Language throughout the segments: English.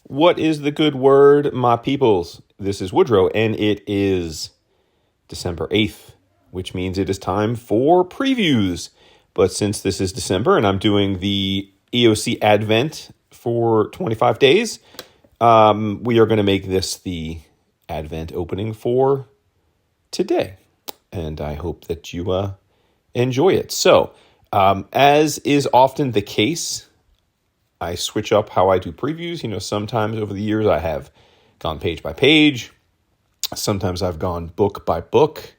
What is the good word, my peoples? This is Woodrow, and it is December 8th, which means it is time for previews. But since this is December and I'm doing the EOC Advent for 25 days, we are going to make this the Advent opening for today. And I hope that you enjoy it. So, as is often the case, I switch up how I do previews. Sometimes over the years I have gone page by page. Sometimes I've gone book by book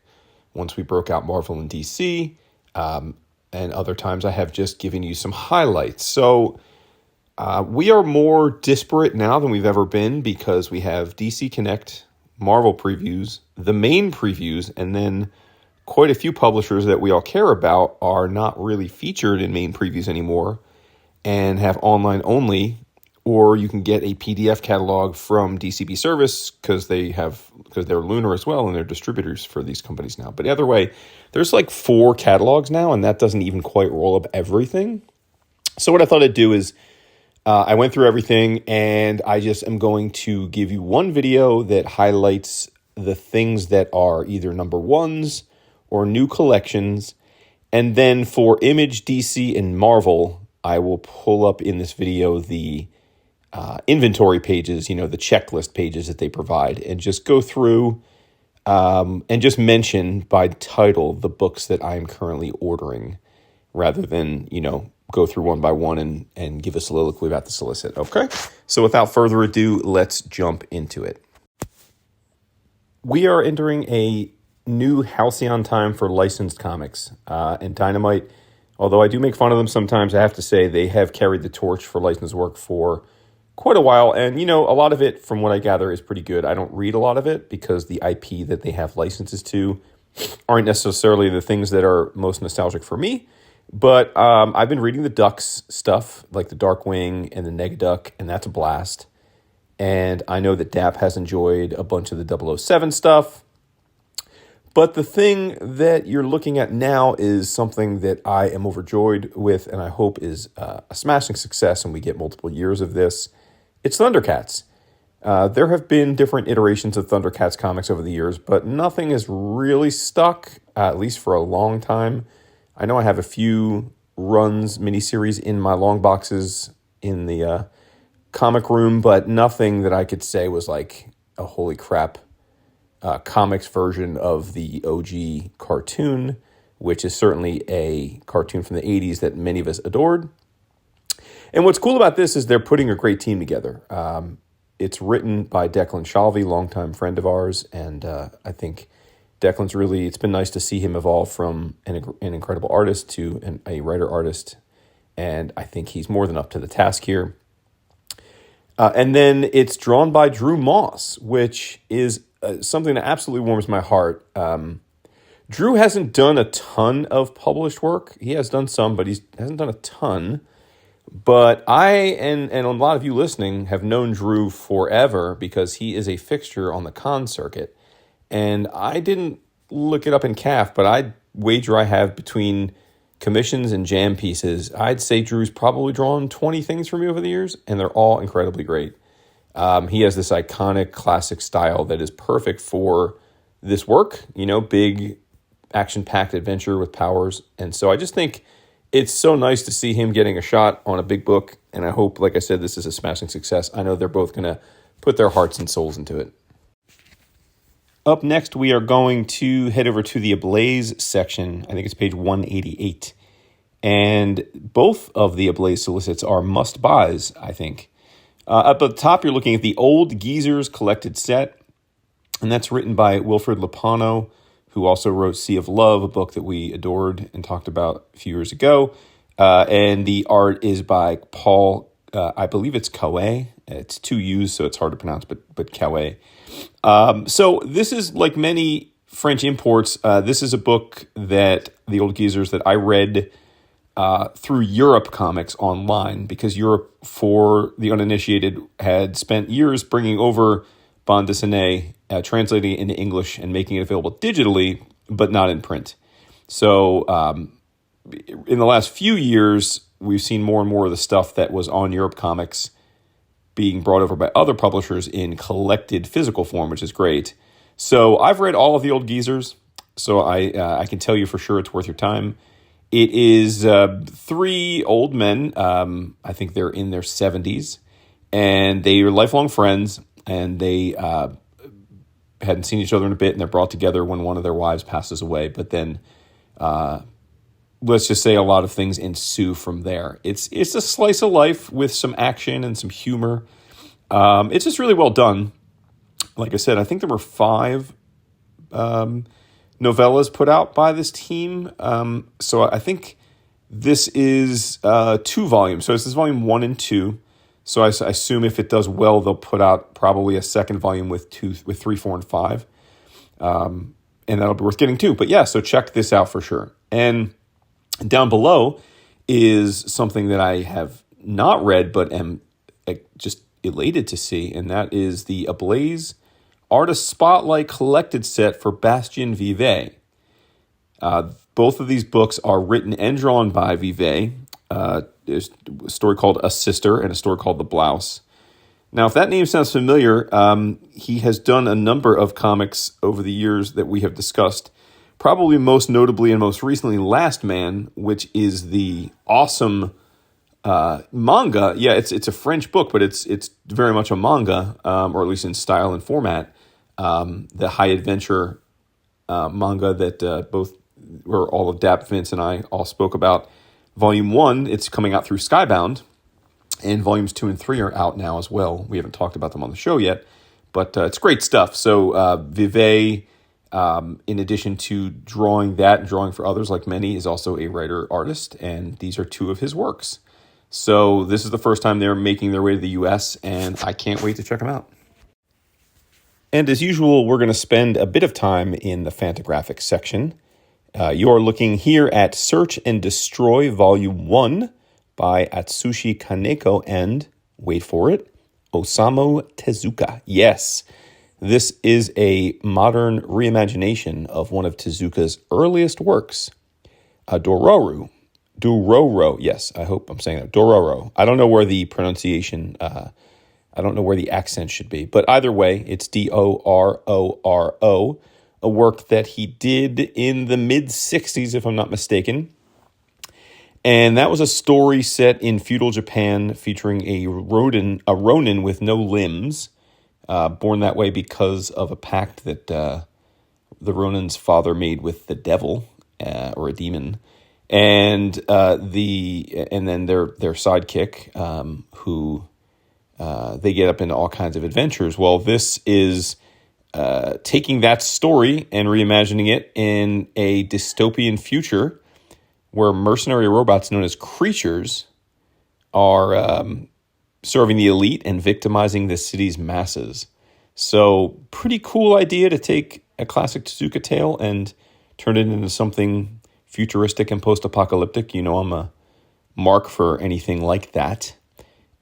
once we broke out Marvel and DC. And other times I have just given you some highlights. So we are more disparate now than we've ever been because we have DC Connect, Marvel previews, the main previews, and then quite a few publishers that we all care about are not really featured in main previews anymore and have online only, or you can get a PDF catalog from DCB Service because they're Lunar as well and they're distributors for these companies now. But either way, there's like 4 catalogs now, and that doesn't even quite roll up everything. So what I thought I'd do is I went through everything, and I just am going to give you one video that highlights the things that are either number ones or new collections. And then for Image, DC, and Marvel, I will pull up in this video the inventory pages, the checklist pages that they provide, and just go through and just mention by title the books that I'm currently ordering rather than, go through one by one and give a soliloquy about the solicit. Okay? So without further ado, let's jump into it. We are entering a new halcyon time for licensed comics, and Dynamite, although I do make fun of them sometimes, I have to say they have carried the torch for licensed work for quite a while. And, a lot of it, from what I gather, is pretty good. I don't read a lot of it because the IP that they have licenses to aren't necessarily the things that are most nostalgic for me. But I've been reading the Ducks stuff, like the Darkwing and the Negaduck, and that's a blast. And I know that DAP has enjoyed a bunch of the 007 stuff. But the thing that you're looking at now is something that I am overjoyed with and I hope is a smashing success and we get multiple years of this. It's Thundercats. There have been different iterations of Thundercats comics over the years, but nothing has really stuck, at least for a long time. I know I have a few runs, miniseries in my long boxes in the comic room, but nothing that I could say was like a holy crap comics version of the OG cartoon, which is certainly a cartoon from the 80s that many of us adored. And what's cool about this is they're putting a great team together. It's written by Declan Shalvey, longtime friend of ours, and I think Declan's it's been nice to see him evolve from an incredible artist to a writer-artist, and I think he's more than up to the task here. And then it's drawn by Drew Moss, which is something that absolutely warms my heart. Drew hasn't done a ton of published work. He has done some, but he hasn't done a ton. But I and a lot of you listening have known Drew forever because he is a fixture on the con circuit. And I didn't look it up in CAF, but I'd wager I have between commissions and jam pieces, I'd say Drew's probably drawn 20 things for me over the years, and they're all incredibly great. He has this iconic classic style that is perfect for this work, big action-packed adventure with powers. And so I just think it's so nice to see him getting a shot on a big book. And I hope, like I said, this is a smashing success. I know they're both going to put their hearts and souls into it. Up next, we are going to head over to the Ablaze section. I think it's page 188. And both of the Ablaze solicits are must-buys, I think. Up at the top, you're looking at the Old Geezers Collected Set, and that's written by Wilfred Lupano, who also wrote Sea of Love, a book that we adored and talked about a few years ago. And the art is by Paul, I believe it's Kawe. It's 2 U's, so it's hard to pronounce, but Kawe. So this is like many French imports. This is a book that the Old Geezers that I read through Europe Comics online, because Europe, for the uninitiated, had spent years bringing over bande dessinée, translating it into English and making it available digitally, but not in print. So in the last few years, we've seen more and more of the stuff that was on Europe Comics being brought over by other publishers in collected physical form, which is great. So I've read all of the old geezers, so I can tell you for sure it's worth your time. It is three old men. I think they're in their 70s, and they are lifelong friends, and they hadn't seen each other in a bit, and they're brought together when one of their wives passes away. But then, let's just say a lot of things ensue from there. It's a slice of life with some action and some humor. It's just really well done. Like I said, I think there were 5 novellas put out by this team. So I think this is 2 volumes. So this is volume 1 and 2. So I assume if it does well, they'll put out probably a second volume with 3, 4, and 5. And that'll be worth getting too. But yeah, so check this out for sure. And down below is something that I have not read, but am just elated to see. And that is the Ablaze Artist Spotlight Collected Set for Bastien Vivet. Both of these books are written and drawn by Vivet. There's a story called A Sister and a story called The Blouse. Now, if that name sounds familiar, he has done a number of comics over the years that we have discussed. Probably most notably and most recently, Last Man, which is the awesome manga. Yeah, it's a French book, but it's very much a manga, or at least in style and format. The high adventure manga that all of Dap, Vince, and I all spoke about. Volume 1, it's coming out through Skybound, and volumes 2 and 3 are out now as well. We haven't talked about them on the show yet, but it's great stuff. So Vivet, in addition to drawing that and drawing for others like many, is also a writer-artist, and these are 2 of his works. So this is the first time they're making their way to the U.S., and I can't wait to check them out. And as usual, we're going to spend a bit of time in the Fantagraphics section. You're looking here at Search and Destroy Volume 1 by Atsushi Kaneko and, wait for it, Osamu Tezuka. Yes, this is a modern reimagination of one of Tezuka's earliest works, Dororo. Yes, I hope I'm saying that. Dororo. I don't know where the pronunciation, I don't know where the accent should be, but either way, it's Dororo, a work that he did in the mid-60s, if I'm not mistaken. And that was a story set in feudal Japan featuring a ronin with no limbs, born that way because of a pact that the ronin's father made with the devil, or a demon. And then their sidekick, who they get up into all kinds of adventures. Well, this is taking that story and reimagining it in a dystopian future where mercenary robots known as creatures are serving the elite and victimizing the city's masses. So pretty cool idea to take a classic Tezuka tale and turn it into something futuristic and post-apocalyptic. You know, I'm a mark for anything like that.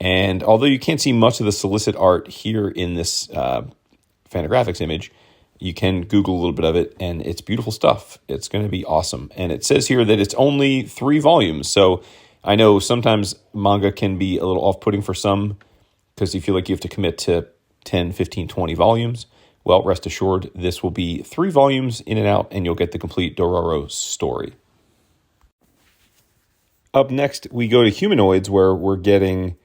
And although you can't see much of the solicit art here in this Fantagraphics image, you can Google a little bit of it, and it's beautiful stuff. It's going to be awesome. And it says here that it's only 3 volumes. So I know sometimes manga can be a little off-putting for some because you feel like you have to commit to 10, 15, 20 volumes. Well, rest assured, this will be 3 volumes in and out, and you'll get the complete Dororo story. Up next, we go to Humanoids, where we're getting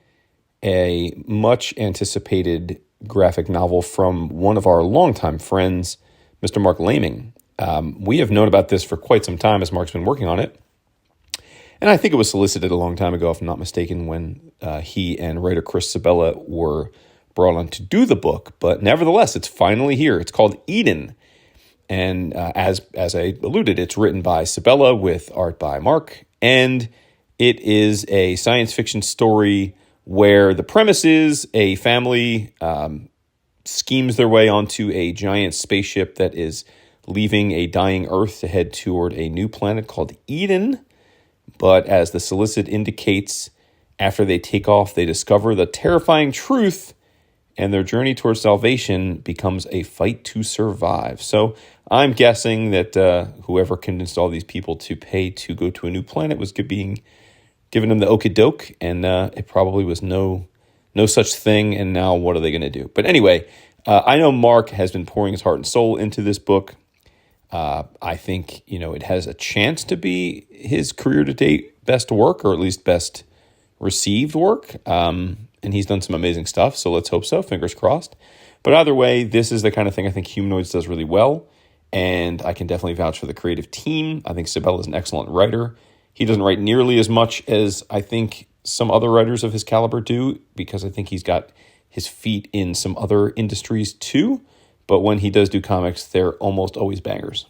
a much-anticipated graphic novel from one of our longtime friends, Mr. Mark Laming. We have known about this for quite some time as Mark's been working on it. And I think it was solicited a long time ago, if I'm not mistaken, when he and writer Chris Sabella were brought on to do the book. But nevertheless, it's finally here. It's called Eden. And as I alluded, it's written by Sabella with art by Mark. And it is a science fiction story where the premise is a family schemes their way onto a giant spaceship that is leaving a dying Earth to head toward a new planet called Eden. But as the solicit indicates, after they take off, they discover the terrifying truth, and their journey towards salvation becomes a fight to survive. So I'm guessing that whoever convinced all these people to pay to go to a new planet was giving them the okie doke, and it probably was no no such thing, and now what are they going to do? But anyway, I know Mark has been pouring his heart and soul into this book. I think, it has a chance to be his career to date best work, or at least best received work. And he's done some amazing stuff, so let's hope so. Fingers crossed. But either way, this is the kind of thing I think Humanoids does really well, and I can definitely vouch for the creative team. I think Sabella is an excellent writer. He doesn't write nearly as much as I think some other writers of his caliber do, because I think he's got his feet in some other industries too. But when he does do comics, they're almost always bangers.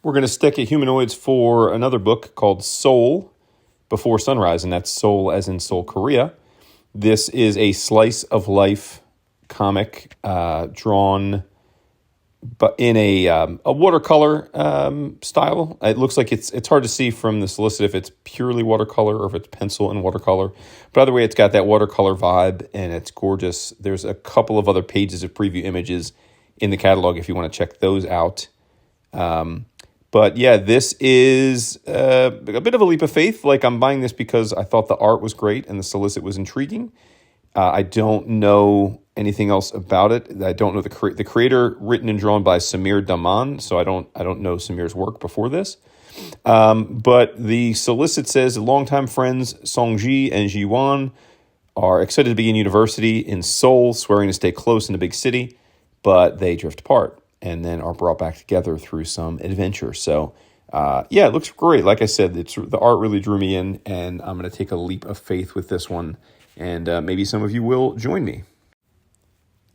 We're going to stick at Humanoids for another book called Soul Before Sunrise, and that's Seoul as in Seoul, Korea. This is a slice of life comic drawn but in a watercolor style. It looks like it's hard to see from the solicit if it's purely watercolor or if it's pencil and watercolor. But either way, it's got that watercolor vibe, and it's gorgeous. There's a couple of other pages of preview images in the catalog if you want to check those out. But yeah, this is a bit of a leap of faith. Like, I'm buying this because I thought the art was great and the solicit was intriguing. I don't know anything else about it. I don't know the creator, written and drawn by Samir Daman, so I don't know Samir's work before this. But the solicit says longtime friends Songji and Jiwon are excited to begin university in Seoul, swearing to stay close in a big city, but they drift apart and then are brought back together through some adventure. So, it looks great. Like I said, the art really drew me in, and I'm going to take a leap of faith with this one, and maybe some of you will join me.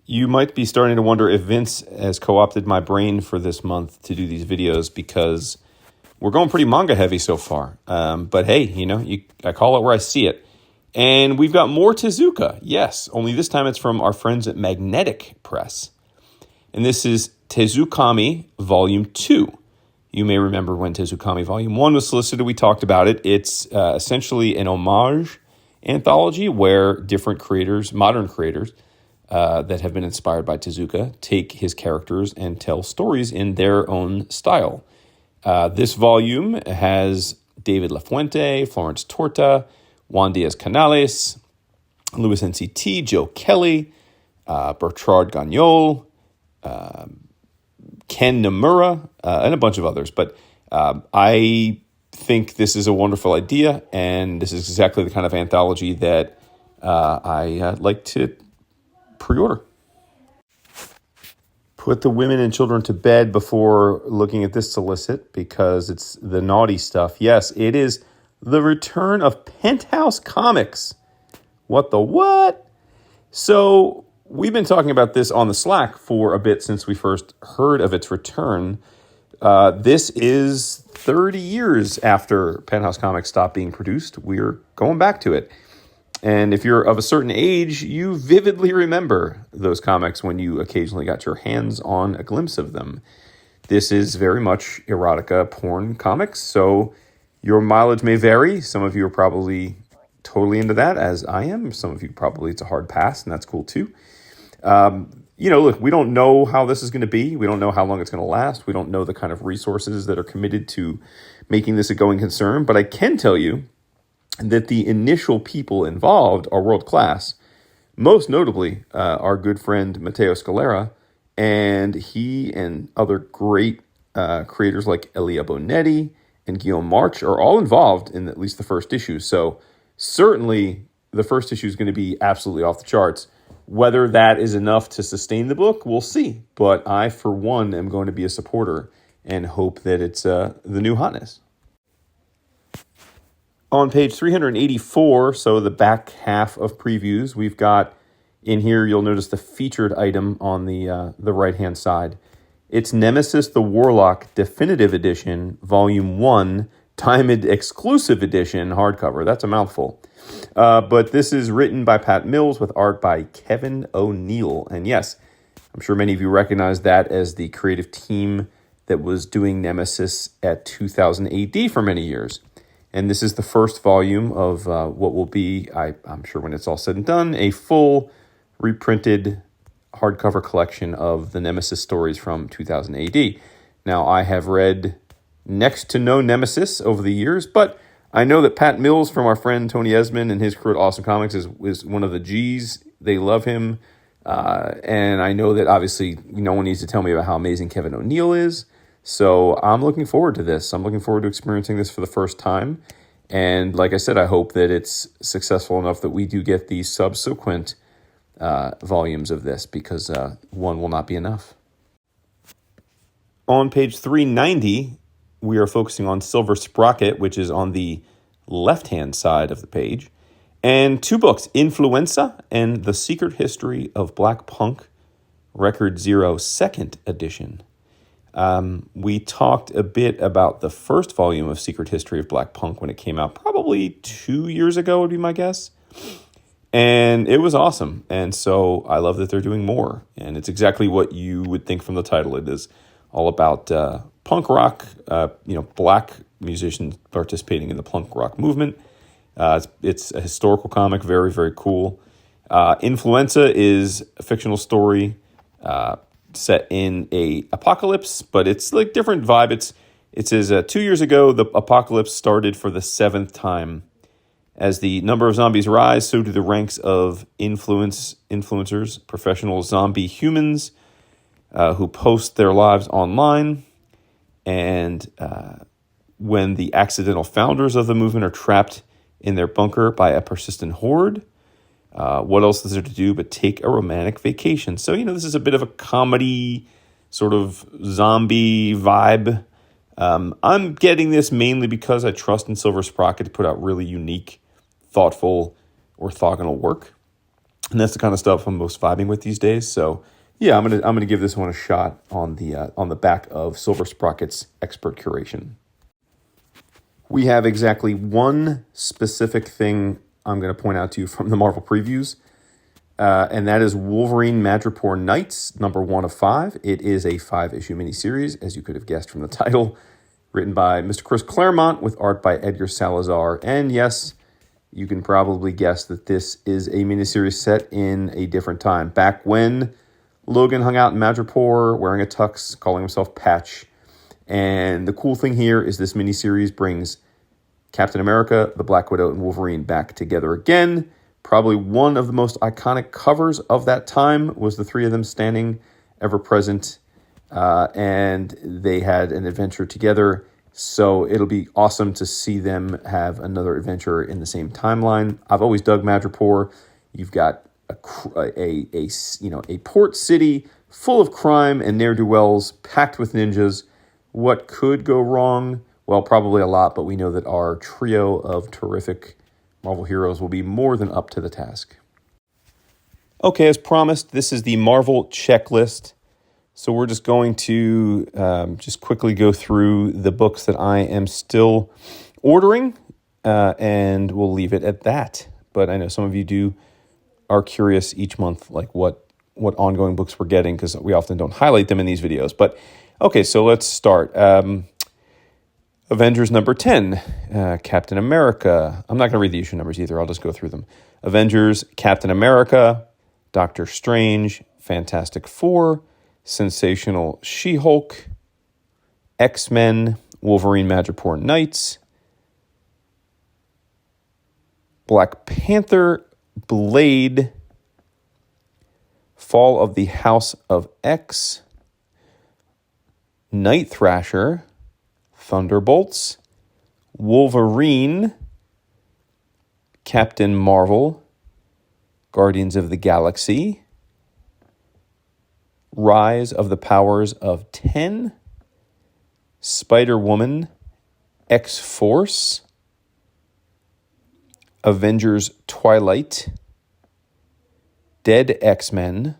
You might be starting to wonder if Vince has co-opted my brain for this month to do these videos, because we're going pretty manga heavy so far. But hey, I call it where I see it. And we've got more Tezuka. Yes, only this time it's from our friends at Magnetic Press. And this is Tezukami Volume 2. You may remember when Tezukami Volume 1 was solicited, we talked about it. It's essentially an homage anthology where different creators, modern creators, that have been inspired by Tezuka, take his characters and tell stories in their own style. This volume has David Lafuente, Florence Torta, Juan Diaz Canales, Louis NCT, Joe Kelly, Bertrand Gagnol, Ken Nomura, and a bunch of others. But I think this is a wonderful idea, and this is exactly the kind of anthology that I like to pre-order. Put the women and children to bed before looking at this solicit, because it's the naughty stuff. Yes, it is the return of Penthouse Comics. What the what? So we've been talking about this on the Slack for a bit since we first heard of its return. This is 30 years after Penthouse Comics stopped being produced. We're going back to it. And if you're of a certain age, you vividly remember those comics when you occasionally got your hands on a glimpse of them. This is very much erotica porn comics, so your mileage may vary. Some of you are probably totally into that, as I am. Some of you probably it's a hard pass, and that's cool too. Look, we don't know how this is going to be. We don't know how long it's going to last. We don't know the kind of resources that are committed to making this a going concern. But I can tell you that the initial people involved are world class. Most notably, our good friend Matteo Scalera, and he and other great creators like Elia Bonetti and Guillaume March are all involved in at least the first issue. So certainly the first issue is going to be absolutely off the charts. Whether that is enough to sustain the book, we'll see. But I, for one, am going to be a supporter and hope that it's the new hotness. On page 384, so the back half of previews, we've got in here, you'll notice the featured item on the right-hand side. It's Nemesis the Warlock Definitive Edition, Volume 1, Diamond Exclusive Edition, hardcover. That's a mouthful. But this is written by Pat Mills with art by Kevin O'Neill. And yes, I'm sure many of you recognize that as the creative team that was doing Nemesis at 2000 AD for many years. And this is the first volume of what will be, I'm sure when it's all said and done, a full reprinted hardcover collection of the Nemesis stories from 2000 AD. Now, I have read next to no Nemesis over the years, but I know that Pat Mills from our friend Tony Esmond and his crew at Awesome Comics is one of the G's. They love him. And I know that obviously no one needs to tell me about how amazing Kevin O'Neill is. So I'm looking forward to this. I'm looking forward to experiencing this for the first time. And like I said, I hope that it's successful enough that we do get the subsequent volumes of this, because one will not be enough. On page 390, we are focusing on Silver Sprocket, which is on the left-hand side of the page. And two books, Influenza and The Secret History of Black Punk, Record Zero, second edition. We talked a bit about the first volume of Secret History of Black Punk when it came out, probably 2 years ago would be my guess. And it was awesome. And so I love that they're doing more. And it's exactly what you would think from the title. It is all about punk rock, black musicians participating in the punk rock movement. It's a historical comic, very, very cool. Influenza is a fictional story set in a apocalypse, but it's like different vibe. It says 2 years ago, the apocalypse started for the 7th time. As the number of zombies rise, so do the ranks of influencers, professional zombie humans who post their lives online. And when the accidental founders of the movement are trapped in their bunker by a persistent horde, what else is there to do but take a romantic vacation? So, this is a bit of a comedy, sort of zombie vibe. I'm getting this mainly because I trust in Silver Sprocket to put out really unique, thoughtful, orthogonal work. And that's the kind of stuff I'm most vibing with these days. So, yeah, I'm gonna give this one a shot on the back of Silver Sprocket's expert curation. We have exactly one specific thing I'm going to point out to you from the Marvel previews, and that is Wolverine Madripoor Nights, number 1 of 5. It is a 5-issue miniseries, as you could have guessed from the title, written by Mr. Chris Claremont with art by Edgar Salazar. And yes, you can probably guess that this is a miniseries set in a different time, back when Logan hung out in Madripoor wearing a tux, calling himself Patch. And the cool thing here is this miniseries brings Captain America, the Black Widow, and Wolverine back together again. Probably one of the most iconic covers of that time was the three of them standing ever present, and they had an adventure together. So it'll be awesome to see them have another adventure in the same timeline. I've always dug Madripoor. You've got a port city full of crime and ne'er-do-wells, packed with ninjas. What could go wrong? Well, probably a lot, but we know that our trio of terrific Marvel heroes will be more than up to the task. Okay, as promised, this is the Marvel checklist. So we're just going to just quickly go through the books that I am still ordering, and we'll leave it at that. But I know some of you are curious each month, like what ongoing books we're getting, because we often don't highlight them in these videos. But okay, so let's start. Avengers number 10, Captain America. I'm not going to read the issue numbers either. I'll just go through them. Avengers, Captain America, Doctor Strange, Fantastic Four, Sensational She-Hulk, X-Men, Wolverine Madripoor Nights, Black Panther, Blade, Fall of the House of X, Night Thrasher, Thunderbolts, Wolverine, Captain Marvel, Guardians of the Galaxy, Rise of the Powers of 10, Spider-Woman, X-Force, Avengers Twilight, Dead X-Men,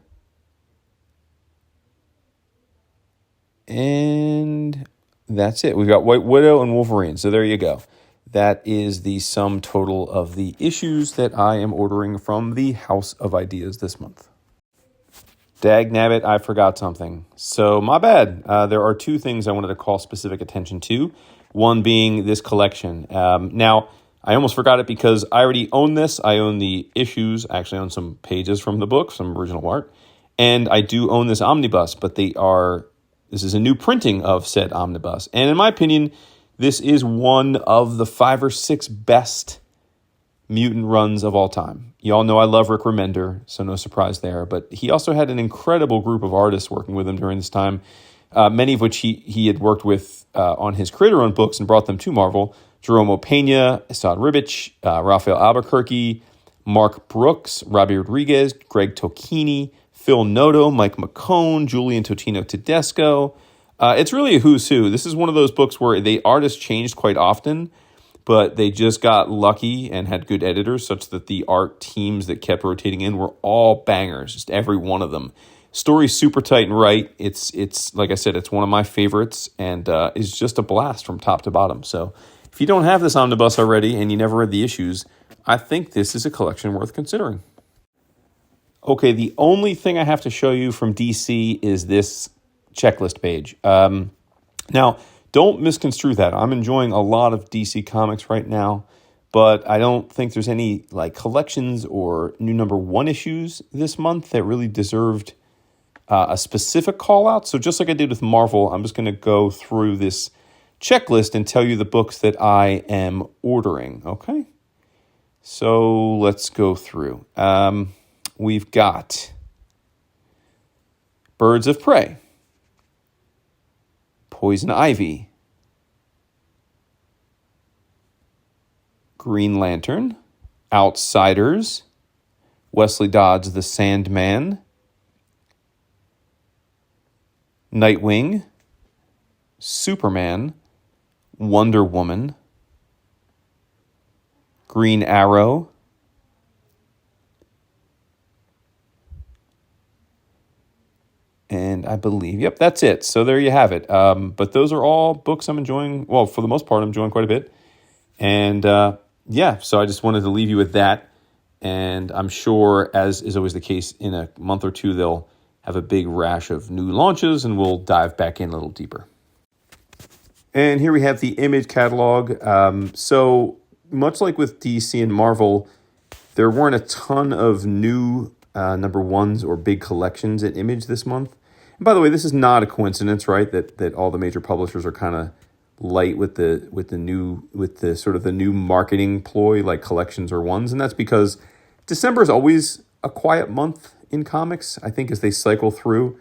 and that's it. We've got White Widow and Wolverine. So there you go. That is the sum total of the issues that I am ordering from the House of Ideas this month. Dagnabbit, I forgot something. So my bad. There are two things I wanted to call specific attention to. One being this collection. Now, I almost forgot it because I already own this. I own the issues. I actually own some pages from the book, some original art. And I do own this omnibus, but this is a new printing of said omnibus. And in my opinion, This is one of the 5 or 6 best mutant runs of all time. You all know I love Rick Remender, so no surprise there. But he also had an incredible group of artists working with him during this time, many of which he had worked with on his creator-owned books and brought them to Marvel. Jerome Opeña, Asad Ribic, Raphael Albuquerque, Mark Brooks, Robbie Rodriguez, Greg Tocchini, Phil Noto, Mike McCone, Julian Totino Tedesco. It's really a who's who. This is one of those books where the artists changed quite often, but they just got lucky and had good editors such that the art teams that kept rotating in were all bangers, just every one of them. Story's super tight and right. It's like I said, it's one of my favorites and is just a blast from top to bottom. So if you don't have this omnibus already and you never read the issues, I think this is a collection worth considering. Okay, the only thing I have to show you from DC is this checklist page. Now, don't misconstrue that. I'm enjoying a lot of DC Comics right now, but I don't think there's any like collections or new number 1 issues this month that really deserved a specific call out. So just like I did with Marvel, I'm just going to go through this checklist and tell you the books that I am ordering. Okay, so let's go through. We've got Birds of Prey, Poison Ivy, Green Lantern, Outsiders, Wesley Dodds the Sandman, Nightwing, Superman, Wonder Woman, Green Arrow, and I believe, yep, that's it. So there you have it. But those are all books I'm enjoying. Well, for the most part, I'm enjoying quite a bit. And yeah, so I just wanted to leave you with that. And I'm sure, as is always the case, in a month or two, they'll have a big rash of new launches, and we'll dive back in a little deeper. And here we have the Image catalog. So much like with DC and Marvel, there weren't a ton of new number 1s or big collections at Image this month. And by the way, this is not a coincidence, right? That all the major publishers are kind of light with the sort of the new marketing ploy, like collections or ones, and that's because December is always a quiet month in comics. I think as they cycle through,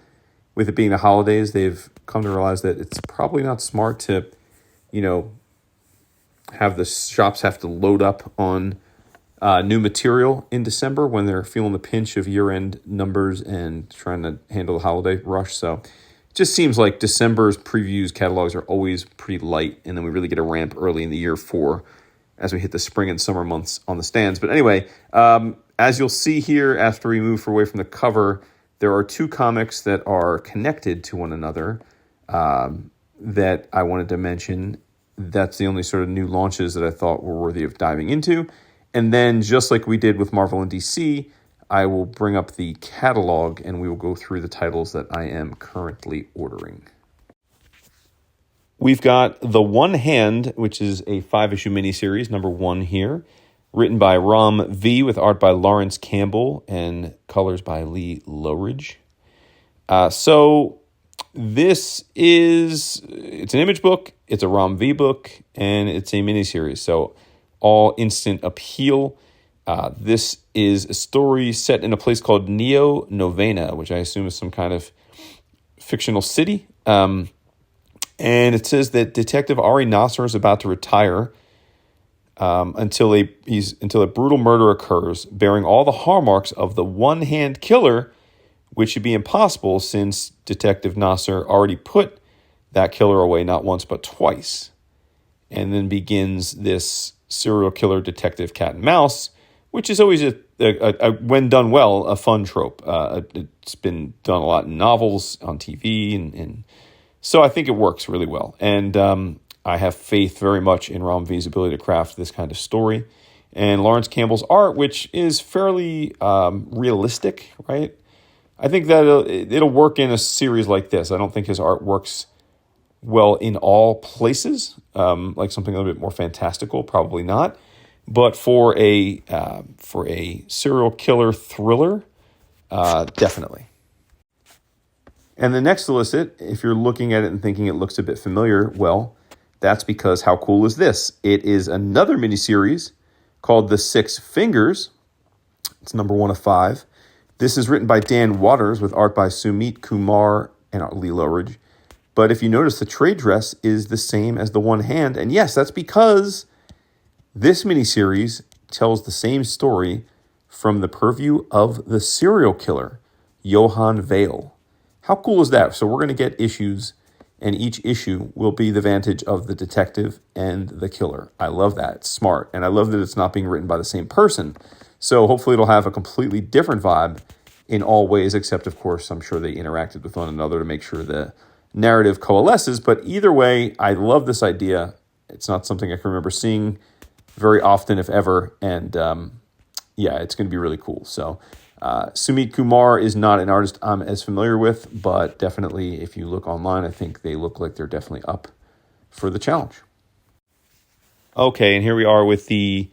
with it being the holidays, they've come to realize that it's probably not smart to, have the shops have to load up on new material in December when they're feeling the pinch of year-end numbers and trying to handle the holiday rush. So it just seems like December's previews catalogs are always pretty light, and then we really get a ramp early in the year as we hit the spring and summer months on the stands. But anyway, as you'll see here, after we move away from the cover, there are 2 comics that are connected to one another that I wanted to mention. That's the only sort of new launches that I thought were worthy of diving into. And then, just like we did with Marvel and DC, I will bring up the catalog and we will go through the titles that I am currently ordering. We've got The One Hand, which is a 5-issue miniseries, number 1 here, written by Ram V with art by Lawrence Campbell and colors by Lee Lowridge. So it's an Image book, it's a Ram V book, and it's a miniseries. So all instant appeal. This is a story set in a place called Neo Novena, which I assume is some kind of fictional city. And it says that Detective Ari Nasser is about to retire until a brutal murder occurs, bearing all the hallmarks of the one-hand killer, which should be impossible since Detective Nasser already put that killer away not once but twice. And then begins this serial killer detective cat and mouse, which is always when done well, a fun trope. It's been done a lot in novels, on TV, and so I think it works really well. And I have faith very much in Ram V's ability to craft this kind of story. And Lawrence Campbell's art, which is fairly realistic, right? I think that it'll work in a series like this. I don't think his art works well in all places, like something a little bit more fantastical, probably not. But for a serial killer thriller, definitely. And the next solicit, if you're looking at it and thinking it looks a bit familiar, well, That's because how cool is this? It is another miniseries called The Six Fingers. It's number 1 of 5. This is written by Dan Waters with art by Sumit Kumar and Lee Lowridge. But if you notice, the trade dress is the same as the one hand. And yes, that's because this miniseries tells the same story from the purview of the serial killer, Johann Vale. How cool is that? So we're going to get issues, and each issue will be the vantage of the detective and the killer. I love that. It's smart. And I love that it's not being written by the same person. So hopefully it'll have a completely different vibe in all ways, except, of course, I'm sure they interacted with one another to make sure the narrative coalesces. But either way, I love this idea. It's not something I can remember seeing very often, if ever. And yeah, it's going to be really cool. So Sumit Kumar is not an artist I'm as familiar with, but definitely if you look online, I think they look like they're definitely up for the challenge. Okay, and here we are with the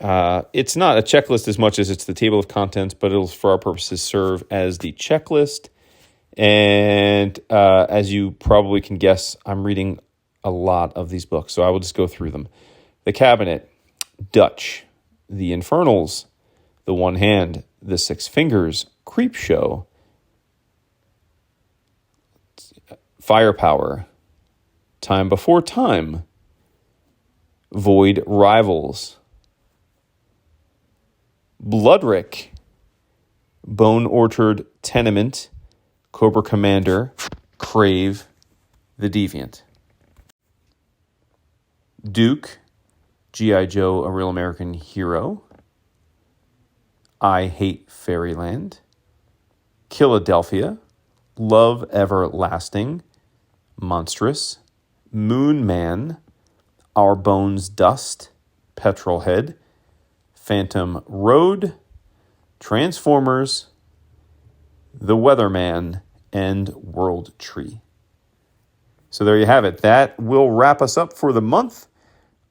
it's not a checklist as much as it's the table of contents, but it'll, for our purposes, serve as the checklist. And as you probably can guess, I'm reading a lot of these books, so I will just go through them. The Cabinet, Dutch, The Infernals, The One Hand, The Six Fingers, Creepshow, Firepower, Time Before Time, Void Rivals, Bloodrick, Bone Orchard Tenement, Cobra Commander, Crave, The Deviant. Duke, G.I. Joe, A Real American Hero, I Hate Fairyland, Philadelphia, Love Everlasting, Monstrous, Moon Man, Our Bones Dust, Petrolhead, Phantom Road, Transformers, The Weatherman, and World Tree. So there you have it. That will wrap us up for the month.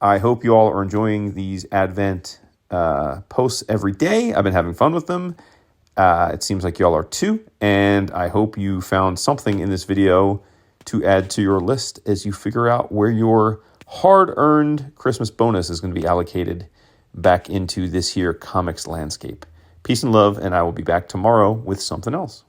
I hope you all are enjoying these Advent posts every day. I've been having fun with them. It seems like you all are too. And I hope you found something in this video to add to your list as you figure out where your hard-earned Christmas bonus is going to be allocated back into this here comics landscape. Peace and love, and I will be back tomorrow with something else.